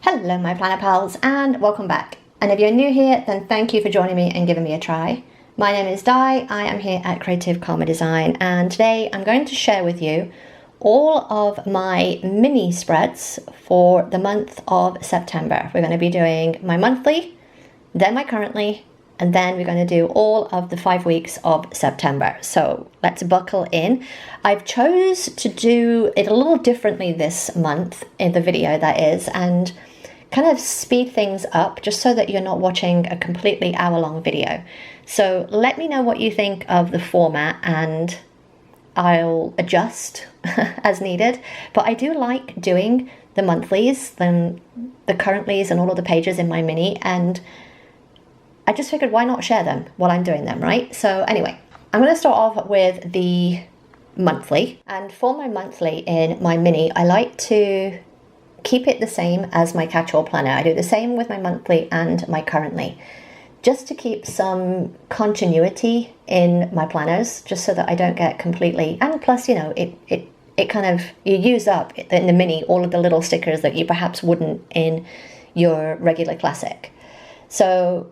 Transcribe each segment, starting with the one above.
Hello my planner pals and welcome back. And if you're new here, then thank you for joining me and giving me a try. My name is Di, I am here at Creative Karma Design, and today I'm going to share with you all of my mini spreads for the month of September. We're going to be doing my monthly, then my currently, and then we're going to do all of the 5 weeks of September. So let's buckle in. I've chose to do it a little differently this month in the video, that is, and kind of speed things up just so that you're not watching a completely hour-long video. So let me know what you think of the format and I'll adjust as needed. But I do like doing the monthlies, then the currentlies and all of the pages in my mini, and I just figured why not share them while I'm doing them, right? So anyway, I'm going to start off with the monthly. And for my monthly in my mini, I like to keep it the same as my catch-all planner. I do the same with my monthly and my currently, just to keep some continuity in my planners, just so that I don't get completely, and plus, you know, it kind of, you use up in the mini all of the little stickers that you perhaps wouldn't in your regular classic. So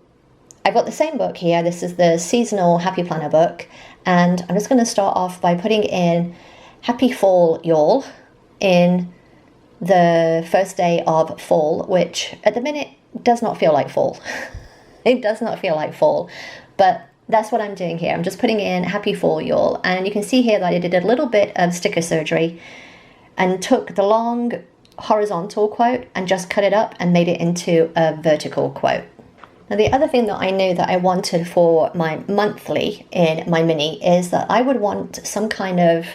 I've got the same book here. This is the seasonal Happy Planner book, and I'm just going to start off by putting in Happy Fall Y'all in the first day of fall, which at the minute does not feel like fall. It does not feel like fall, but that's what I'm doing here. I'm just putting in Happy Fall Y'all, and you can see here that I did a little bit of sticker surgery and took the long horizontal quote and just cut it up and made it into a vertical quote. Now, the other thing that I knew that I wanted for my monthly in my mini is that I would want some kind of,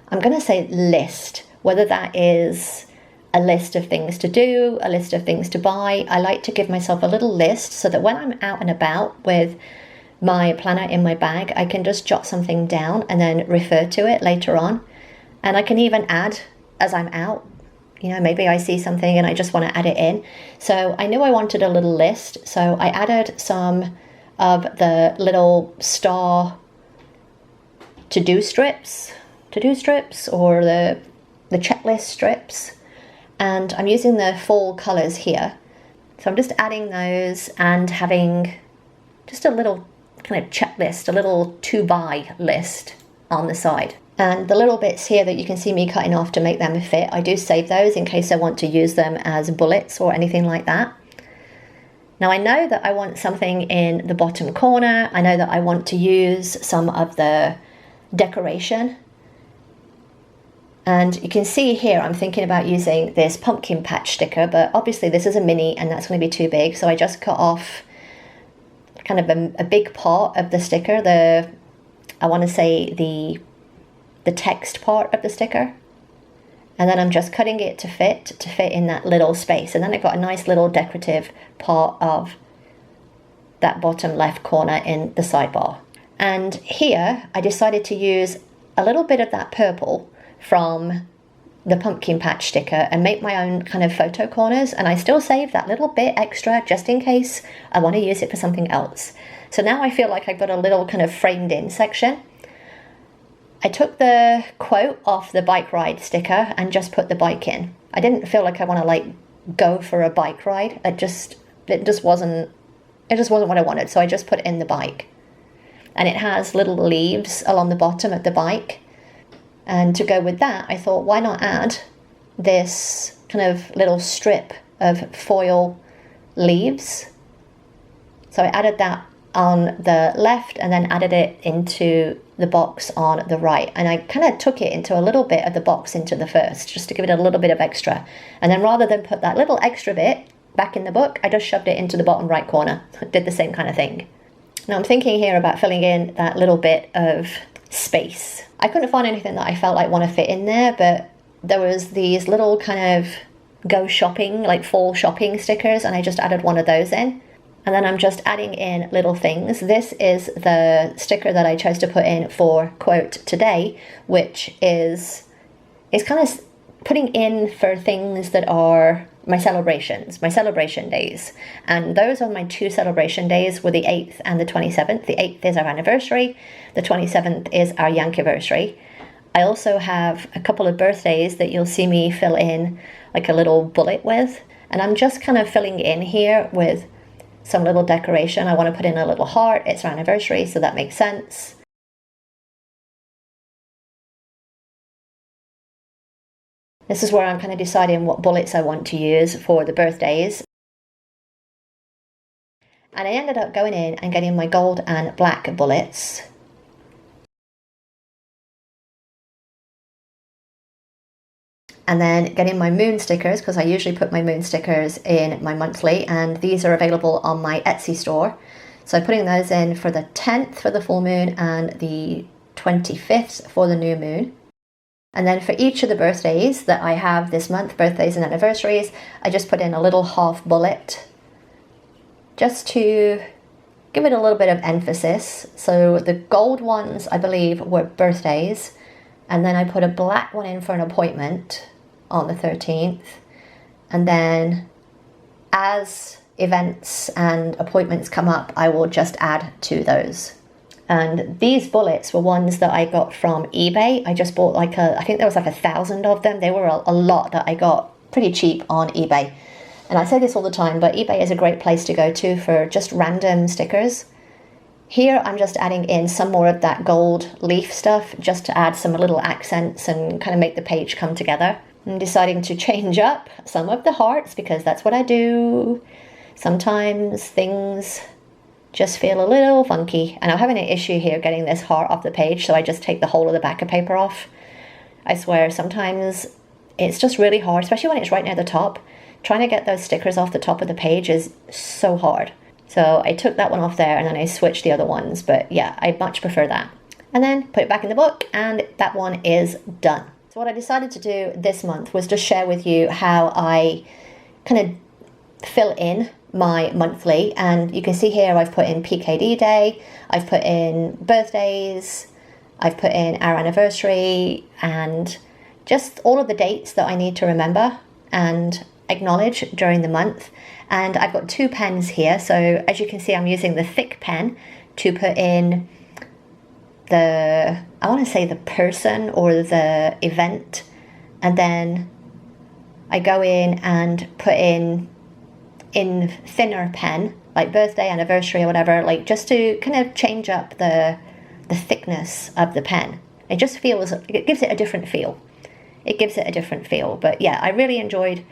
I'm going to say list, whether that is a list of things to do, a list of things to buy. I like to give myself a little list so that when I'm out and about with my planner in my bag, I can just jot something down and then refer to it later on. And I can even add as I'm out. You know, maybe I see something and I just want to add it in. So I knew I wanted a little list. So I added some of the little star to-do strips or the checklist strips. And I'm using the fall colors here. So I'm just adding those and having just a little kind of checklist, a little to-buy list on the side. And the little bits here that you can see me cutting off to make them fit, I do save those in case I want to use them as bullets or anything like that. Now I know that I want something in the bottom corner. I know that I want to use some of the decoration. And you can see here I'm thinking about using this pumpkin patch sticker, but obviously this is a mini and that's going to be too big. So I just cut off kind of a big part of the sticker, I want to say the text part of the sticker, and then I'm just cutting it to fit in that little space, and then I've got a nice little decorative part of that bottom left corner in the sidebar. And here I decided to use a little bit of that purple from the pumpkin patch sticker and make my own kind of photo corners, and I still save that little bit extra just in case I want to use it for something else. So now I feel like I've got a little kind of framed in section. I took the quote off the bike ride sticker and just put the bike in. I didn't feel like I want to like go for a bike ride. It just wasn't what I wanted. So I just put in the bike, and it has little leaves along the bottom of the bike. And to go with that, I thought, why not add this kind of little strip of foil leaves? So I added that on the left and then added it into the box on the right, and I kind of took it into a little bit of the box into the first, just to give it a little bit of extra, and then rather than put that little extra bit back in the book, I just shoved it into the bottom right corner. Did the same kind of thing. Now I'm thinking here about filling in that little bit of space. I couldn't find anything that I felt like want to fit in there, but there was these little kind of go shopping, like fall shopping stickers, and I just added one of those in. And then I'm just adding in little things. This is the sticker that I chose to put in for quote today, which is kind of putting in for things that are my celebrations, my celebration days. And those are my two celebration days, were the 8th and the 27th. The 8th is our anniversary. The 27th is our Yankiversary. I also have a couple of birthdays that you'll see me fill in like a little bullet with. And I'm just kind of filling in here with some little decoration. I want to put in a little heart. It's our anniversary, so that makes sense. This is where I'm kind of deciding what bullets I want to use for the birthdays. And I ended up going in and getting my gold and black bullets. And then getting my moon stickers, because I usually put my moon stickers in my monthly, and these are available on my Etsy store. So putting those in for the 10th for the full moon and the 25th for the new moon. And then for each of the birthdays that I have this month, birthdays and anniversaries, I just put in a little half bullet just to give it a little bit of emphasis. So the gold ones, I believe, were birthdays. And then I put a black one in for an appointment on the 13th. And then as events and appointments come up, I will just add to those. And these bullets were ones that I got from eBay. I just bought I think there was like 1,000 of them. They were a lot that I got pretty cheap on eBay. And I say this all the time, but eBay is a great place to go to for just random stickers. Here I'm just adding in some more of that gold leaf stuff just to add some little accents and kind of make the page come together. I'm deciding to change up some of the hearts because that's what I do. Sometimes things just feel a little funky, and I'm having an issue here getting this heart off the page, so I just take the whole of the back of paper off. I swear sometimes it's just really hard, especially when it's right near the top. Trying to get those stickers off the top of the page is so hard. So I took that one off there and then I switched the other ones, but yeah, I much prefer that. And then put it back in the book, and that one is done. So what I decided to do this month was just share with you how I kind of fill in my monthly, and you can see here I've put in PKD day, I've put in birthdays, I've put in our anniversary, and just all of the dates that I need to remember and acknowledge during the month. And I've got 2 pens here, so as you can see I'm using the thick pen to put in the, I want to say the person or the event, and then I go in and put in thinner pen, like birthday, anniversary or whatever, like just to kind of change up the thickness of the pen. It just feels, it gives it a different feel. It gives it a different feel. But yeah, I really enjoyed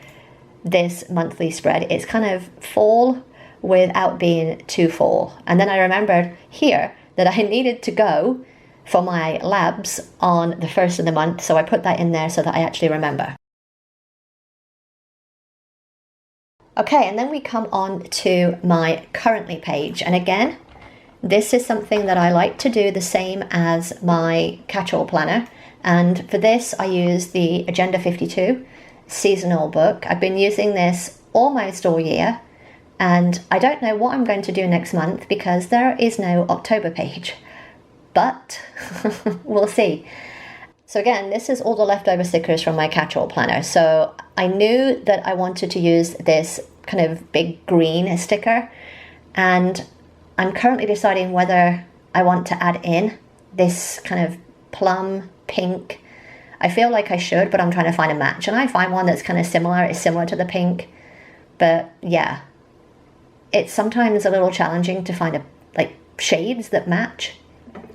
this monthly spread. It's kind of fall without being too fall. And then I remembered here that I needed to go for my labs on the 1st of the month, so I put that in there so that I actually remember. Okay, and then we come on to my currently page. And again, this is something that I like to do the same as my catch-all planner. And for this, I use the Agenda 52 seasonal book. I've been using this almost all year, and I don't know what I'm going to do next month because there is no October page, but we'll see. So again, this is all the leftover stickers from my catch-all planner. So I knew that I wanted to use this kind of big green sticker, and I'm currently deciding whether I want to add in this kind of plum pink. I feel like I should, but I'm trying to find a match, and I find one that's kind of similar. It's similar to the pink, but yeah, it's sometimes a little challenging to find like shades that match.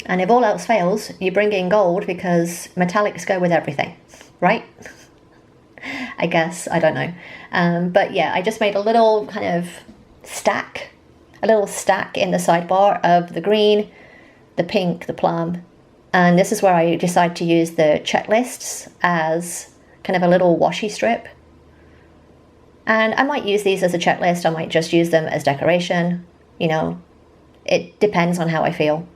And if all else fails, you bring in gold because metallics go with everything, right? I guess, I don't know. But yeah, I just made a little kind of stack, a little stack in the sidebar of the green, the pink, the plum. And this is where I decide to use the checklists as kind of a little washi strip. And I might use these as a checklist. I might just use them as decoration. You know, it depends on how I feel.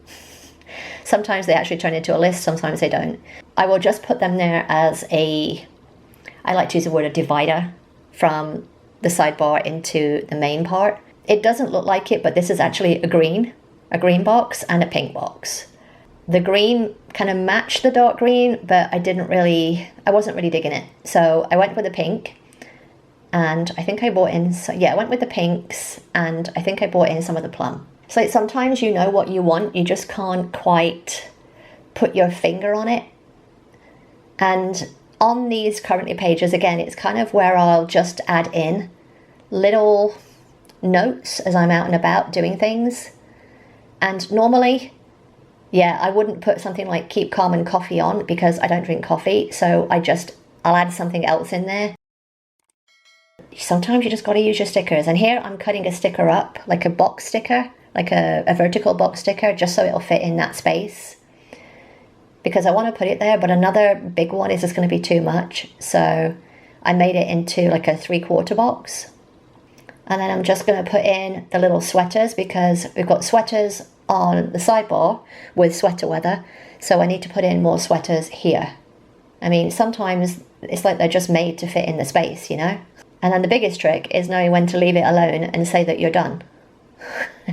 Sometimes they actually turn into a list, sometimes they don't. I will just put them there as a, I like to use the word a divider from the sidebar into the main part. It doesn't look like it, but this is actually a green box and a pink box. The green kind of matched the dark green, but I wasn't really digging it. So I went with the pink, and I think I bought in, I went with the pinks, and I think I bought in some of the plum. So like sometimes you know what you want, you just can't quite put your finger on it. And on these currently pages, again, it's kind of where I'll just add in little notes as I'm out and about doing things. And normally, yeah, I wouldn't put something like keep calm and coffee on because I don't drink coffee. So I'll add something else in there. Sometimes you just got to use your stickers. And here I'm cutting a sticker up, like a box sticker, like a vertical box sticker, just so it'll fit in that space. Because I want to put it there, but another big one is just going to be too much. So I made it into like a 3/4 box. And then I'm just going to put in the little sweaters because we've got sweaters on the sidebar with sweater weather. So I need to put in more sweaters here. I mean, sometimes it's like they're just made to fit in the space, you know? And then the biggest trick is knowing when to leave it alone and say that you're done.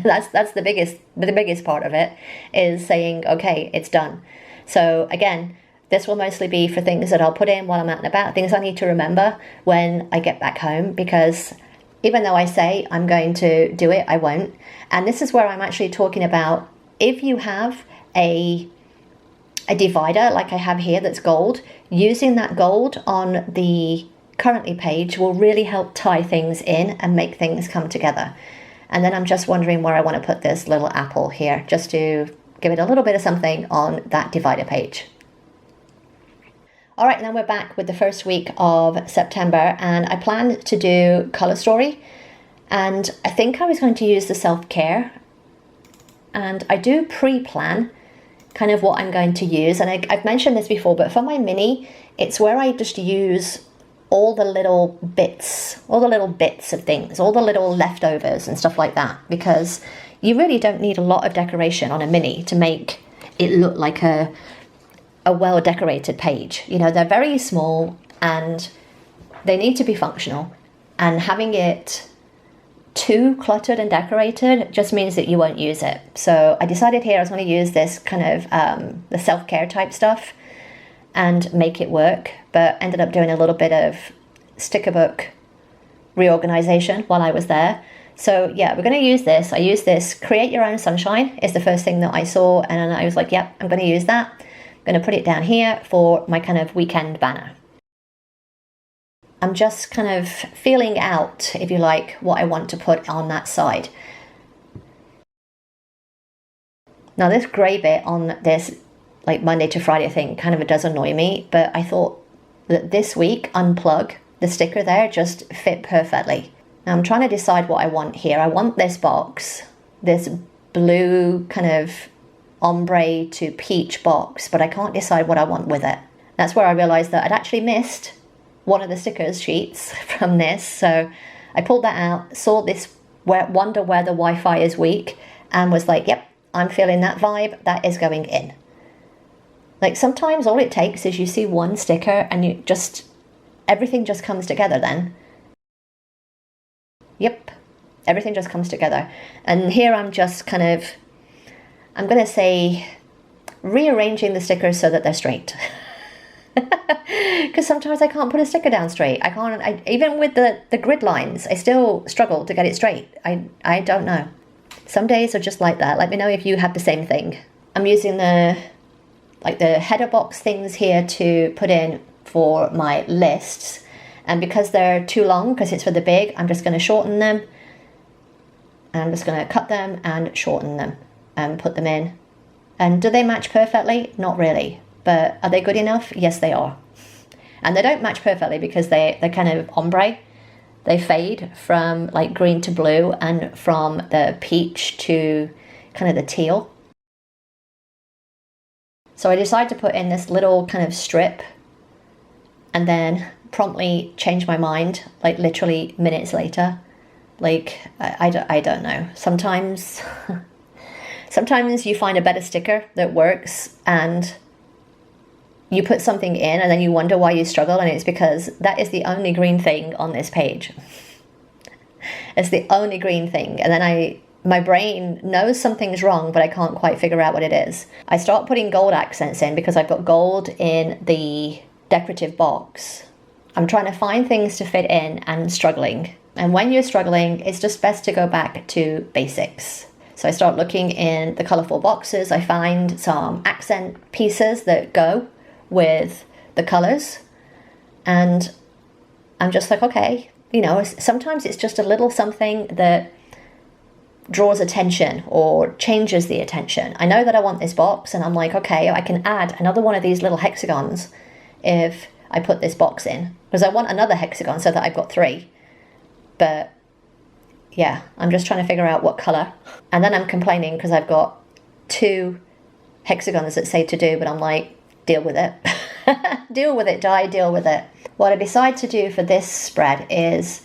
That's the biggest part of it, is saying, okay, it's done. So again, this will mostly be for things that I'll put in while I'm out and about, things I need to remember when I get back home, because even though I say I'm going to do it, I won't. And this is where I'm actually talking about, if you have a divider like I have here that's gold, using that gold on the currently page will really help tie things in and make things come together. And then I'm just wondering where I want to put this little apple here, just to give it a little bit of something on that divider page. All right, now we're back with the first week of September, and I planned to do color story, and I think I was going to use the self-care, and I do pre-plan kind of what I'm going to use. And I've mentioned this before, but for my mini, it's where I just use all the little bits of things, all the little leftovers and stuff like that, because you really don't need a lot of decoration on a mini to make it look like a well decorated page. You know, they're very small and they need to be functional, and having it too cluttered and decorated just means that you won't use it. So I decided here I was going to use this kind of the self-care type stuff and make it work, but ended up doing a little bit of sticker book reorganization while I was there. So yeah, we're going to use this. I use this Create Your Own Sunshine is the first thing that I saw, and I was like, yep, I'm going to use that. I'm going to put it down here for my kind of weekend banner. I'm just kind of feeling out, if you like, what I want to put on that side. Now this grey bit on this like Monday to Friday thing kind of does annoy me, but I thought that this week, unplug the sticker there just fit perfectly. Now I'm trying to decide what I want here. I want this box, this blue kind of ombre to peach box, but I can't decide what I want with it. That's where I realized that I'd actually missed one of the stickers sheets from this. So I pulled that out, saw this wonder where the Wi-Fi is weak, and was like, yep, I'm feeling that vibe, that is going in. Like sometimes all it takes is you see one sticker and everything just comes together then. Yep, everything just comes together. And here I'm just kind of, I'm going to say, rearranging the stickers so that they're straight. Because sometimes I can't put a sticker down straight. Even with the grid lines, I still struggle to get it straight. I don't know. Some days are just like that. Let me know if you have the same thing. I'm using the header box things here to put in for my lists. And because they're too long, because it's for the big, I'm just going to shorten them. I'm just going to cut them and shorten them and put them in. And do they match perfectly? Not really. But are they good enough? Yes, they are. And they don't match perfectly because they're kind of ombre. They fade from like green to blue and from the peach to kind of the teal. So I decided to put in this little kind of strip and then promptly change my mind, like literally minutes later. Like, I don't know. Sometimes you find a better sticker that works and you put something in and then you wonder why you struggle, and it's because that is the only green thing on this page. It's the only green thing. And then my brain knows something's wrong, but I can't quite figure out what it is. I start putting gold accents in because I've got gold in the decorative box. I'm trying to find things to fit in and struggling. And when you're struggling, it's just best to go back to basics. So I start looking in the colourful boxes. I find some accent pieces that go with the colours. And I'm just like, okay, you know, sometimes it's just a little something that draws attention or changes the attention. I know that I want this box, and I'm like, okay, I can add another one of these little hexagons if I put this box in, because I want another hexagon so that I've got 3. But yeah, I'm just trying to figure out what color. And then I'm complaining because I've got 2 hexagons that say to do, but I'm like, deal with it. Deal with it, Di, deal with it. What I decide to do for this spread is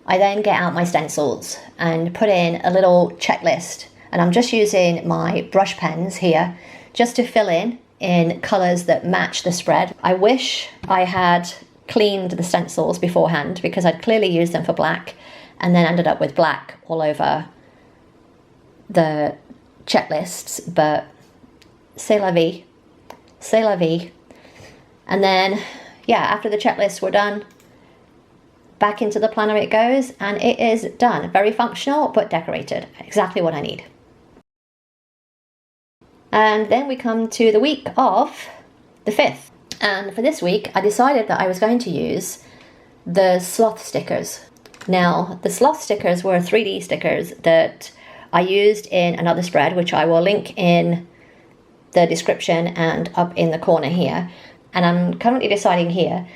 I then get out my stencils and put in a little checklist. And I'm just using my brush pens here just to fill in colours that match the spread. I wish I had cleaned the stencils beforehand, because I'd clearly used them for black and then ended up with black all over the checklists, but c'est la vie, c'est la vie. And then, yeah, after the checklists were done, back into the planner it goes, and it is done. Very functional, but decorated. Exactly what I need. And then we come to the week of the 5th. And for this week, I decided that I was going to use the sloth stickers. Now, the sloth stickers were 3D stickers that I used in another spread, which I will link in the description and up in the corner here. And I'm currently deciding here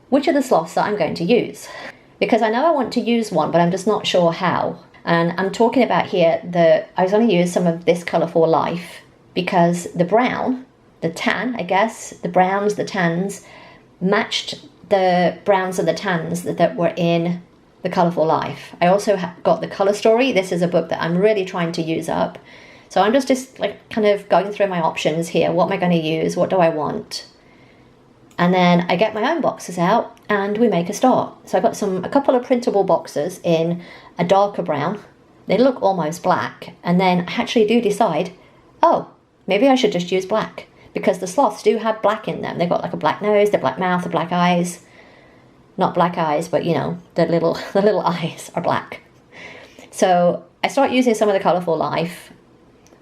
which of the sloths that I'm going to use, because I know I want to use one, but I'm just not sure how. And I'm talking about here that I was going to use some of this colour for life, because the brown, the tan, I guess, the browns, the tans, matched the browns and the tans that were in the Colourful Life. I also got the Colour Story. This is a book that I'm really trying to use up. So I'm just like kind of going through my options here. What am I going to use? What do I want? And then I get my own boxes out and we make a start. So I've got a couple of printable boxes in a darker brown. They look almost black. And then I actually do decide, oh, maybe I should just use black, because the sloths do have black in them. They've got like a black nose, the black mouth, the black eyes. Not black eyes, but you know, the little eyes are black. So I start using some of the Colourful Life.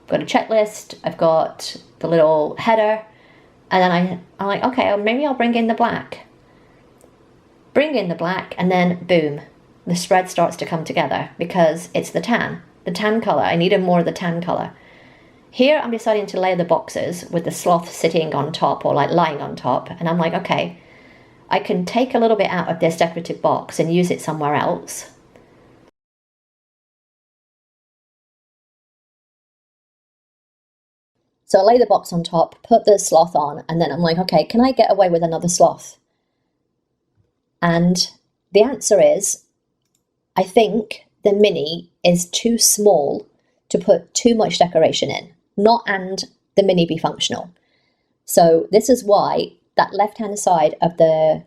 I've got a checklist, I've got the little header, and then I'm like, okay, maybe I'll bring in the black. Bring in the black, and then boom, the spread starts to come together, because it's the tan colour. I needed more of the tan colour. Here I'm deciding to layer the boxes with the sloth sitting on top, or like lying on top, and I'm like, okay, I can take a little bit out of this decorative box and use it somewhere else. So I lay the box on top, put the sloth on, and then I'm like, okay, can I get away with another sloth? And the answer is, I think the mini is too small to put too much decoration in. Not and the mini be functional. So this is why that left-hand side of the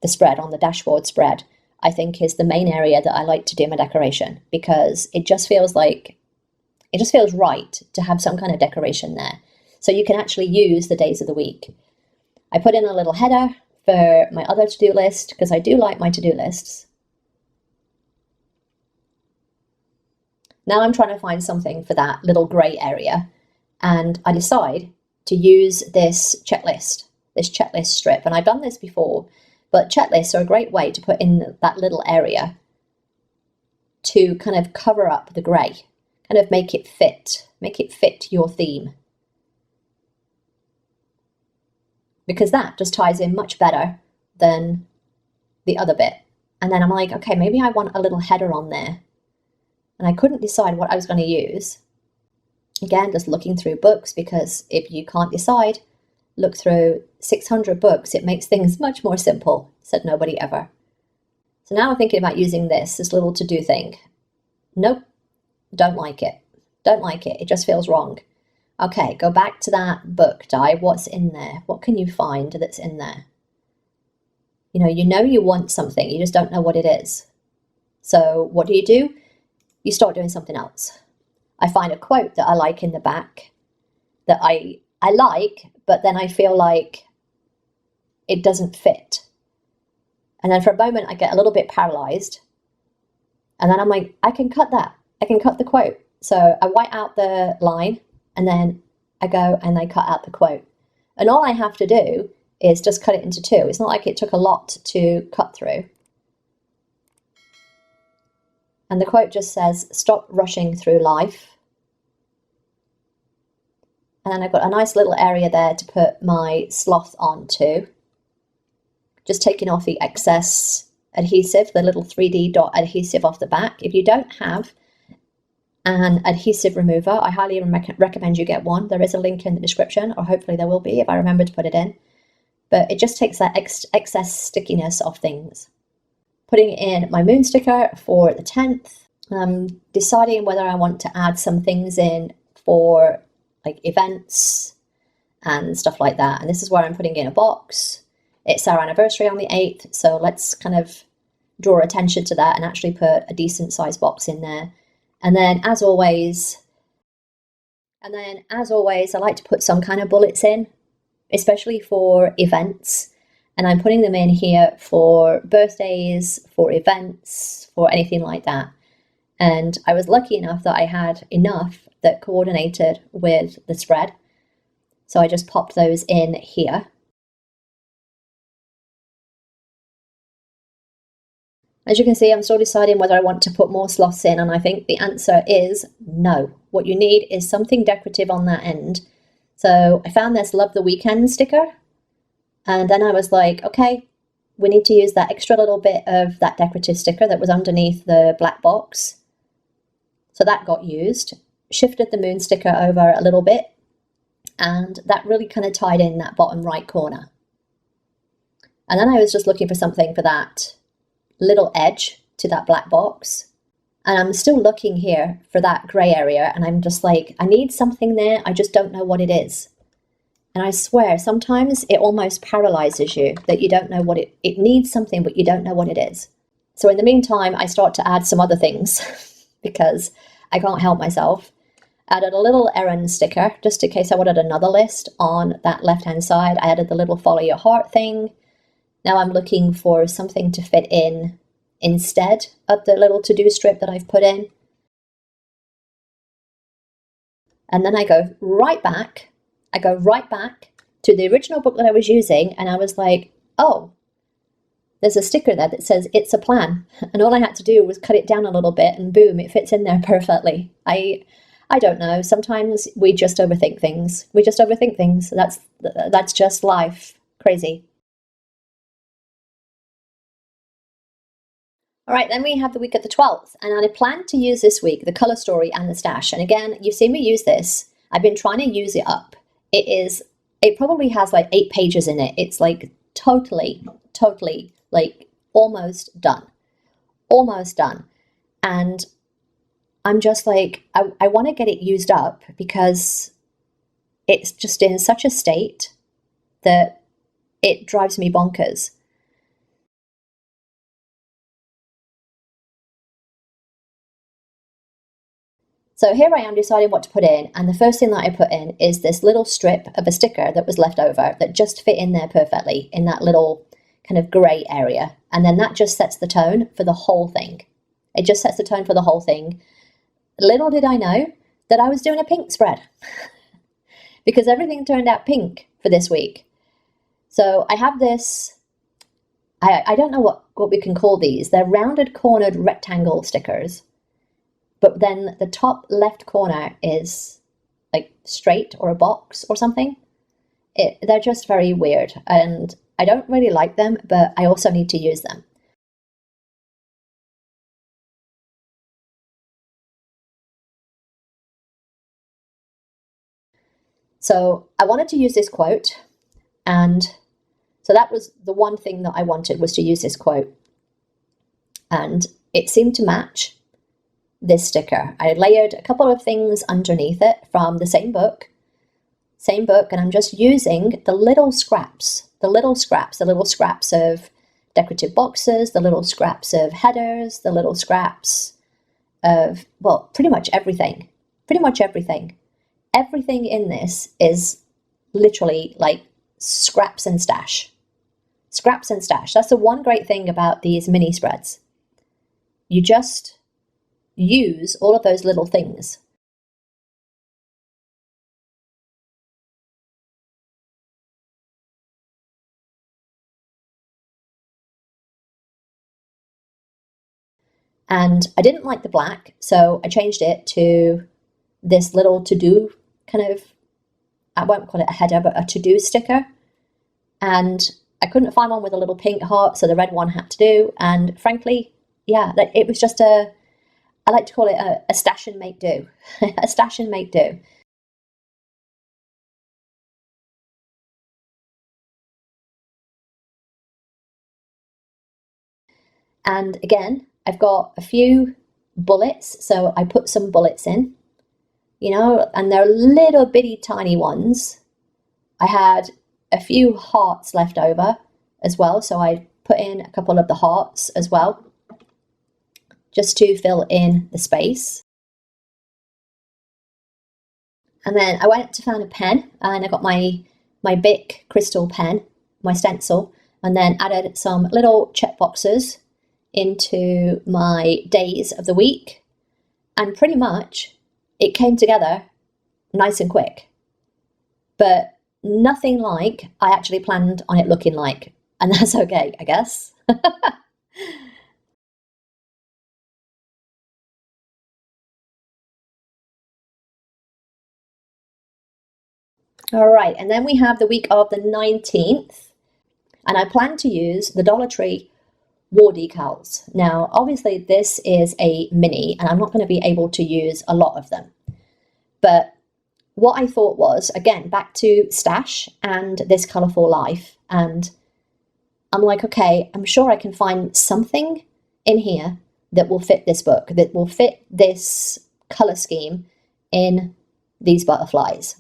spread, on the dashboard spread, I think is the main area that I like to do my decoration, because it just feels right to have some kind of decoration there. So you can actually use the days of the week. I put in a little header for my other to-do list, because I do like my to-do lists. Now I'm trying to find something for that little grey area, and I decide to use this checklist strip. And I've done this before, but checklists are a great way to put in that little area to kind of cover up the grey, kind of make it fit your theme. Because that just ties in much better than the other bit. And then I'm like, okay, maybe I want a little header on there. And I couldn't decide what I was going to use. Again, just looking through books, because if you can't decide, look through 600 books. It makes things much more simple, said nobody ever. So now I'm thinking about using this little to-do thing. Nope, don't like it. Don't like it. It just feels wrong. Okay, go back to that book, Di. What's in there? What can you find that's in there? You know you want something. You just don't know what it is. So what do? You start doing something else. I find a quote that I like in the back that I like, but then I feel like it doesn't fit. And then for a moment I get a little bit paralyzed. And then I'm like, I can cut that. I can cut the quote. So I white out the line, and then I go and I cut out the quote. And all I have to do is just cut it into 2. It's not like it took a lot to cut through. And the quote just says, "Stop rushing through life." And then I've got a nice little area there to put my sloth onto. Just taking off the excess adhesive, the little 3D dot adhesive off the back. If you don't have an adhesive remover, I highly recommend you get one. There is a link in the description, or hopefully there will be if I remember to put it in. But it just takes that excess stickiness off things. Putting in my moon sticker for the 10th. I'm deciding whether I want to add some things in for like events and stuff like that. And this is where I'm putting in a box. It's our anniversary on the 8th, so let's kind of draw attention to that and actually put a decent sized box in there. And then as always, I like to put some kind of bullets in, especially for events. And I'm putting them in here for birthdays, for events, for anything like that. And I was lucky enough that I had enough that coordinated with the spread. So I just popped those in here. As you can see, I'm still deciding whether I want to put more sloths in, and I think the answer is no. What you need is something decorative on that end. So I found this Love the Weekend sticker, and then I was like, okay, we need to use that extra little bit of that decorative sticker that was underneath the black box. So that got used. Shifted the moon sticker over a little bit, and that really kind of tied in that bottom right corner. And then I was just looking for something for that little edge to that black box, and I'm still looking here for that grey area, and I'm just like, I need something there, I just don't know what it is. And I swear sometimes it almost paralyzes you that you don't know what it needs something, but you don't know what it is. So in the meantime, I start to add some other things because I can't help myself. Added a little errand sticker just in case I wanted another list on that left hand side. I added the little follow your heart thing. Now I'm looking for something to fit in instead of the little to-do strip that I've put in. And then I go right back to the original book that I was using, and I was like, oh, there's a sticker there that says "It's a Plan." And all I had to do was cut it down a little bit, and boom, it fits in there perfectly. I don't know, sometimes we just overthink things. That's just life. Crazy. All right, then we have the week of the 12th, and I plan to use this week the colour story and the stash. And again, you've seen me use this. I've been trying to use it up. It probably has like 8 pages in it. It's like totally, like almost done. And I'm just like, I want to get it used up because it's just in such a state that it drives me bonkers. So here I am deciding what to put in, and the first thing that I put in is this little strip of a sticker that was left over that just fit in there perfectly in that little kind of grey area. And then that just sets the tone for the whole thing. It just sets the tone for the whole thing. Little did I know that I was doing a pink spread because everything turned out pink for this week. So I have this, I don't know what we can call these. They're rounded cornered rectangle stickers. But then the top left corner is like straight or a box or something. They're just very weird, and I don't really like them, but I also need to use them. So I wanted to use this quote, and so that was the one thing that I wanted, was to use this quote. And it seemed to match this sticker. I layered a couple of things underneath it from the same book, and I'm just using the little scraps of decorative boxes, the little scraps of headers, the little scraps of, well, pretty much everything. Everything in this is literally like scraps and stash. That's the one great thing about these mini spreads. You just use all of those little things. And I didn't like the black, so I changed it to this little to-do kind of, I won't call it a header, but a to-do sticker. And I couldn't find one with a little pink heart, so the red one had to do. And frankly, yeah, it was just I like to call it a stash and make do. A stash and make do. And again, I've got a few bullets, so I put some bullets in, and they're little bitty tiny ones. I had a few hearts left over as well, so I put in a couple of the hearts as well, just to fill in the space. And then I went to find a pen, and I got my Bic crystal pen, my stencil, and then added some little check boxes into my days of the week, and pretty much it came together nice and quick, but nothing like I actually planned on it looking like, and that's okay, I guess. All right, and then we have the week of the 19th, and I plan to use the Dollar Tree wall decals. Now, obviously this is a mini, and I'm not going to be able to use a lot of them. But what I thought was, again, back to stash and this colourful life, and I'm like, okay, I'm sure I can find something in here that will fit this book, that will fit this colour scheme in these butterflies.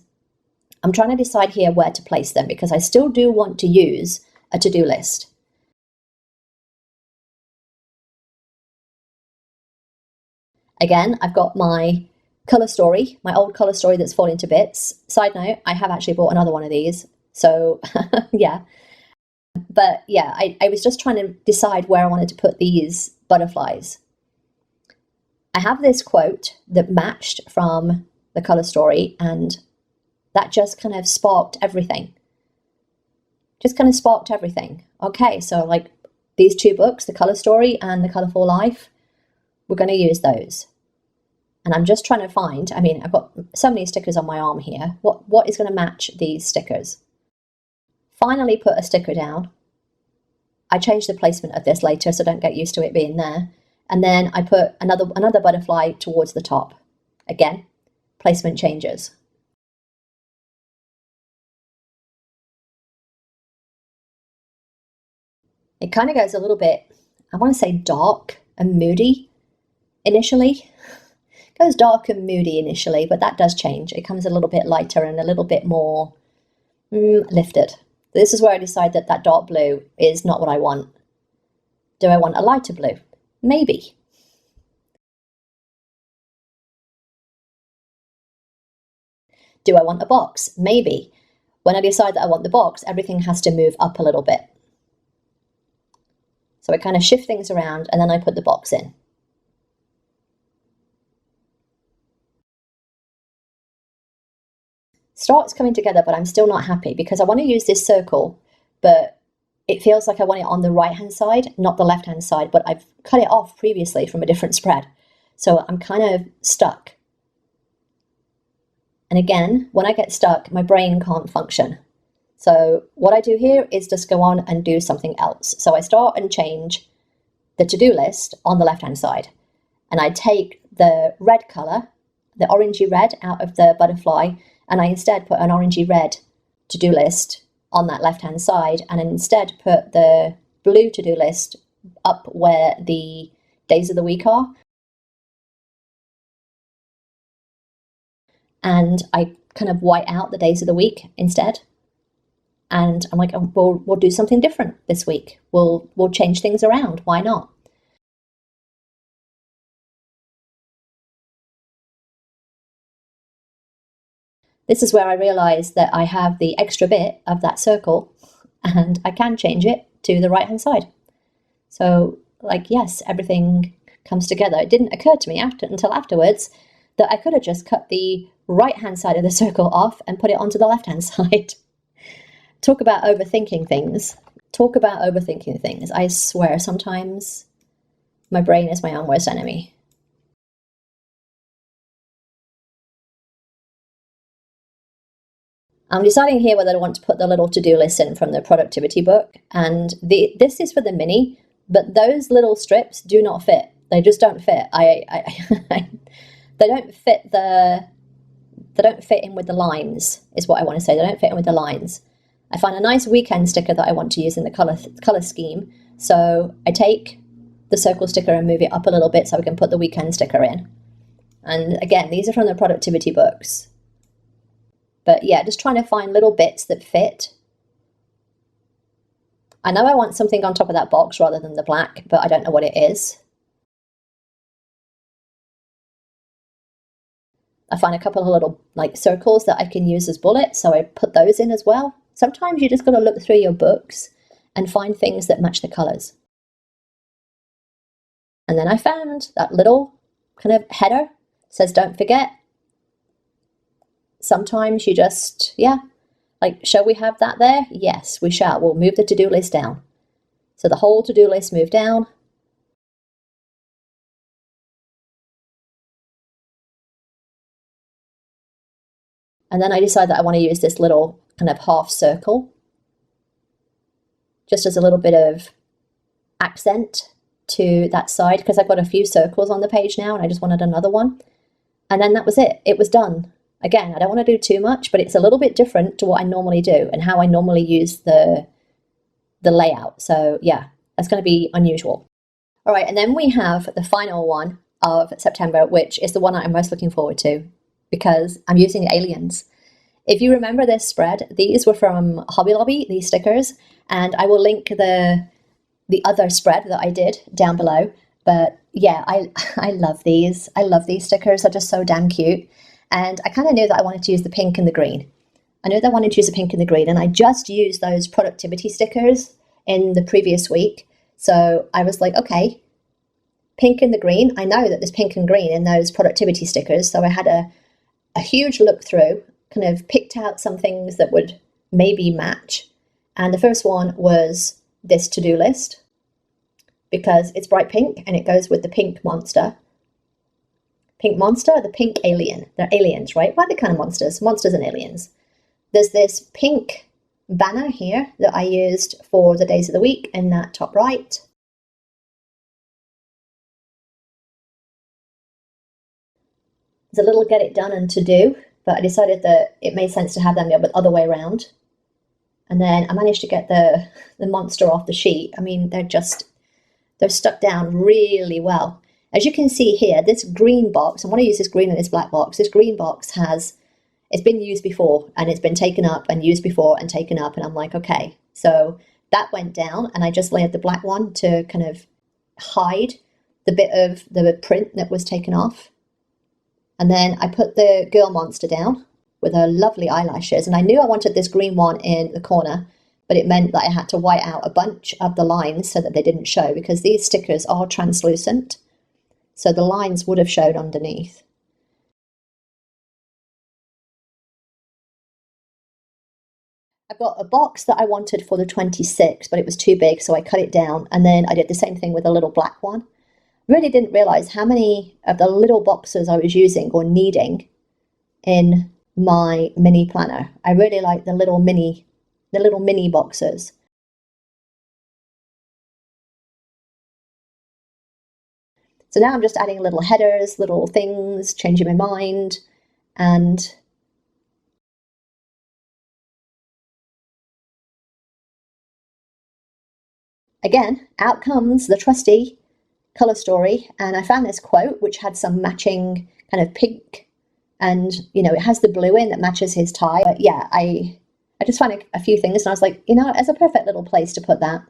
I'm trying to decide here where to place them, because I still do want to use a to-do list. Again, I've got my colour story, my old colour story that's falling to bits. Side note, I have actually bought another one of these, so yeah. But yeah, I was just trying to decide where I wanted to put these butterflies. I have this quote that matched from the colour story, and that just kind of sparked everything. Okay, so like these two books, the colour story and the colourful life, we're going to use those. And I'm just trying to find, I mean, I've got so many stickers on my arm here. What is going to match these stickers? Finally put a sticker down. I changed the placement of this later, so don't get used to it being there. And then I put another butterfly towards the top. Again, placement changes. It kind of goes a little bit, I want to say dark and moody initially. It goes dark and moody initially, but that does change. It comes a little bit lighter and a little bit more lifted. This is where I decide that that dark blue is not what I want. Do I want a lighter blue? Maybe. Do I want a box? Maybe. When I decide that I want the box, everything has to move up a little bit. So I kind of shift things around, and then I put the box in. Starts coming together, but I'm still not happy because I want to use this circle, but it feels like I want it on the right-hand side, not the left-hand side, but I've cut it off previously from a different spread. So I'm kind of stuck. And again, when I get stuck, my brain can't function. So what I do here is just go on and do something else. So I start and change the to-do list on the left-hand side. And I take the red colour, the orangey red out of the butterfly, and I instead put an orangey red to-do list on that left-hand side, and instead put the blue to-do list up where the days of the week are. And I kind of white out the days of the week instead. And I'm like, oh, we'll do something different this week. We'll change things around. Why not? This is where I realised that I have the extra bit of that circle, and I can change it to the right-hand side. So, like, yes, everything comes together. It didn't occur to me until afterwards that I could have just cut the right-hand side of the circle off and put it onto the left-hand side. Talk about overthinking things. I swear, sometimes My brain is my own worst enemy. I'm deciding here whether I want to put the little to-do list in from the productivity book, and this is for the mini, but those little strips do not fit. They just don't fit. They don't fit in with the lines, is what I want to say. They don't fit in with the lines. I find a nice weekend sticker that I want to use in the color scheme, so I take the circle sticker and move it up a little bit so I can put the weekend sticker in. And again, these are from the productivity books. But yeah, just trying to find little bits that fit. I know I want something on top of that box rather than the black, but I don't know what it is. I find a couple of little like circles that I can use as bullets, so I put those in as well. Sometimes you just got to look through your books and find things that match the colors. And then I found that little kind of header, says don't forget. Sometimes you just, yeah, like, shall we have that there? Yes, we shall. We'll move the to-do list down. So the whole to-do list moved down. And then I decide that I want to use this little kind of half circle, just as a little bit of accent to that side, because I've got a few circles on the page now and I just wanted another one. And then that was it. It was done. Again, I don't want to do too much, but it's a little bit different to what I normally do and how I normally use the layout. So yeah, that's going to be unusual. All right, and then we have the final one of September, which is the one I'm most looking forward to because I'm using aliens. If you remember this spread, these were from Hobby Lobby, these stickers, and I will link the other spread that I did down below. But yeah, I love these. I love these stickers. They're just so damn cute. And I kind of knew that I wanted to use the pink and the green. I knew that I wanted to use the pink and the green, and I just used those productivity stickers in the previous week. So I was like, okay, pink and the green. I know that there's pink and green in those productivity stickers. So I had a huge look through, kind of picked out some things that would maybe match. And the first one was this to-do list because it's bright pink and it goes with the pink monster. Pink monster, the pink alien. They're aliens, right? Well, they're kind of monsters. Monsters and aliens. There's this pink banner here that I used for the days of the week in that top right. There's a little get it done and to do, but I decided that it made sense to have them the other way around. And then I managed to get the monster off the sheet. I mean, they're stuck down really well. As you can see here, this green box, I want to use this green and this black box. This green box it's been used before and it's been taken up and used before and taken up. And I'm like, okay, so that went down and I just layered the black one to kind of hide the bit of the print that was taken off. And then I put the girl monster down with her lovely eyelashes. And I knew I wanted this green one in the corner, but it meant that I had to white out a bunch of the lines so that they didn't show because these stickers are translucent. So the lines would have showed underneath. I've got a box that I wanted for the 26, but it was too big, so I cut it down. And then I did the same thing with a little black one. Really didn't realize how many of the little boxes I was using or needing in my mini planner. I really like the little mini boxes. So now I'm just adding little headers, little things, changing my mind, and again, out comes the trusty color story. And I found this quote which had some matching kind of pink, and it has the blue in that matches his tie. But yeah, I just found a few things and I was like, it's a perfect little place to put that.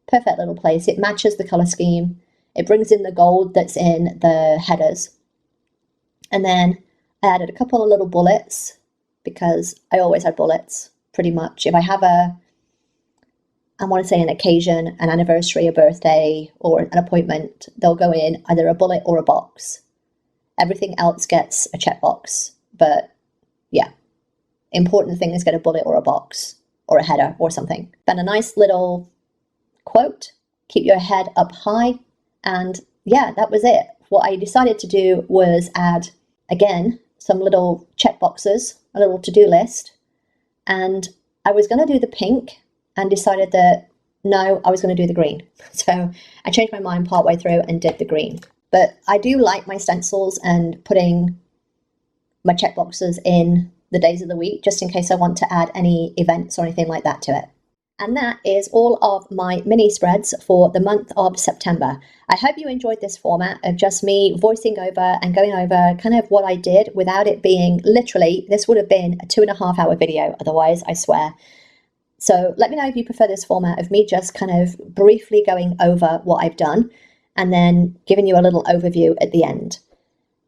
Perfect little place. It matches the color scheme. It brings in the gold that's in the headers. And then I added a couple of little bullets because I always add bullets pretty much. If I have I want to say an occasion, an anniversary, a birthday, or an appointment, they'll go in either a bullet or a box. Everything else gets a checkbox. But yeah, important thing is get a bullet or a box or a header or something. Then a nice little quote, keep your head up high. And yeah, that was it. What I decided to do was add, again, some little check boxes, a little to-do list. And I was going to do the pink and decided that no, I was going to do the green. So I changed my mind partway through and did the green. But I do like my stencils and putting my check boxes in the days of the week, just in case I want to add any events or anything like that to it. And that is all of my mini spreads for the month of September. I hope you enjoyed this format of just me voicing over and going over kind of what I did without it being literally, this would have been a 2.5 hour video otherwise, I swear. So let me know if you prefer this format of me just kind of briefly going over what I've done and then giving you a little overview at the end.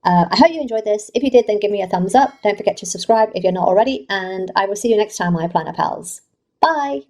I hope you enjoyed this. If you did, then give me a thumbs up. Don't forget to subscribe if you're not already, and I will see you next time, my planner pals. Bye!